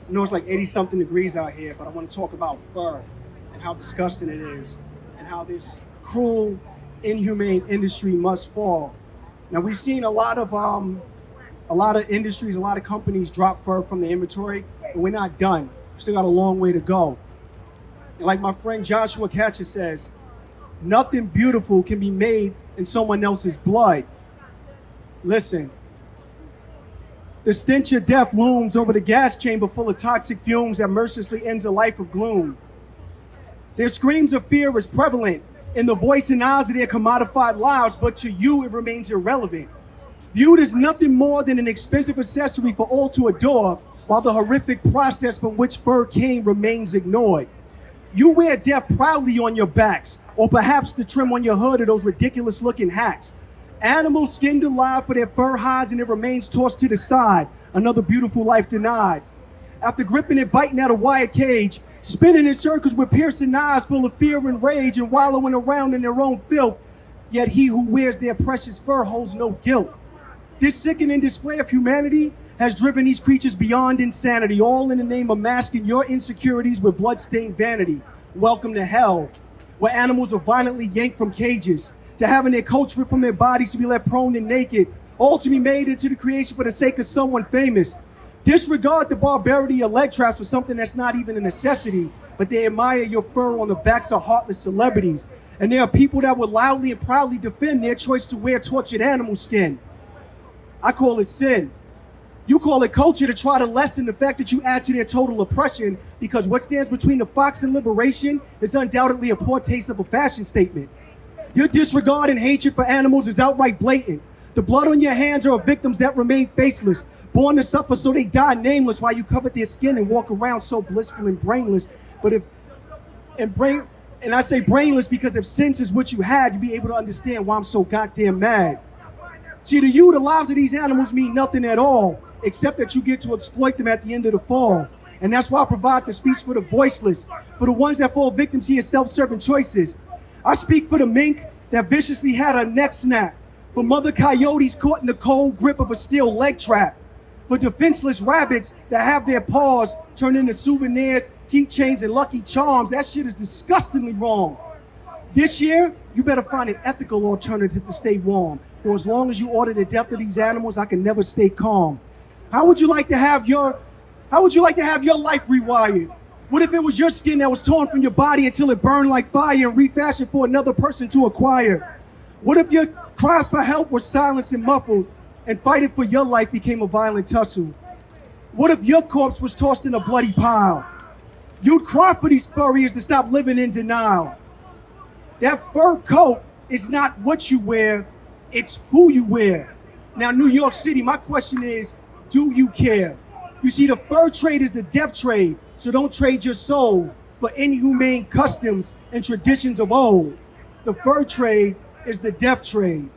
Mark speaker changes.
Speaker 1: I know it's like 80 something degrees out here, but I want to talk about fur and how disgusting it is and how this cruel, inhumane industry must fall. Now we've seen a lot of industries, a lot of companies drop fur from the inventory, but we're not done. We still got a long way to go. And like my friend Joshua Catcher says, nothing beautiful can be made in someone else's blood. Listen, the stench of death looms over the gas chamber full of toxic fumes that mercilessly ends a life of gloom. Their screams of fear is prevalent in the voice and eyes of their commodified lives, but to you it remains irrelevant. Viewed as nothing more than an expensive accessory for all to adore, while the horrific process from which fur came remains ignored. You wear death proudly on your backs, or perhaps the trim on your hood of those ridiculous looking hats. Animals skinned alive for their fur hides and their remains tossed to the side, another beautiful life denied. After gripping and biting at a wire cage, spinning in circles with piercing eyes full of fear and rage and wallowing around in their own filth, yet he who wears their precious fur holds no guilt. This sickening display of humanity has driven these creatures beyond insanity, all in the name of masking your insecurities with blood-stained vanity. Welcome to hell, where animals are violently yanked from cages, to having their coats ripped from their bodies to be left prone and naked, all to be made into the creation for the sake of someone famous. Disregard the barbarity of leg traps for something that's not even a necessity, but they admire your fur on the backs of heartless celebrities. And there are people that would loudly and proudly defend their choice to wear tortured animal skin. I call it sin. You call it culture to try to lessen the fact that you add to their total oppression, because what stands between the fox and liberation is undoubtedly a poor taste of a fashion statement. Your disregard and hatred for animals is outright blatant. The blood on your hands are of victims that remain faceless, born to suffer so they die nameless, while you cover their skin and walk around so blissful and brainless. And I say brainless because if sense is what you had, you'd be able to understand why I'm so goddamn mad. See, to you, the lives of these animals mean nothing at all, except that you get to exploit them at the end of the fall. And that's why I provide the speech for the voiceless, for the ones that fall victim to your self-serving choices. I speak for the mink that viciously had her neck snapped, for mother coyotes caught in the cold grip of a steel leg trap, for defenseless rabbits that have their paws turned into souvenirs, keychains, and lucky charms. That shit is disgustingly wrong. This year, you better find an ethical alternative to stay warm. For as long as you order the death of these animals, I can never stay calm. How would you like to have your life rewired? What if it was your skin that was torn from your body until it burned like fire and refashioned for another person to acquire? What if your cries for help were silenced and muffled, and fighting for your life became a violent tussle? What if your corpse was tossed in a bloody pile? You'd cry for these furriers to stop living in denial. That fur coat is not what you wear, it's who you wear. Now, New York City, my question is, do you care? You see, the fur trade is the death trade, so don't trade your soul for inhumane customs and traditions of old. The fur trade is the death trade.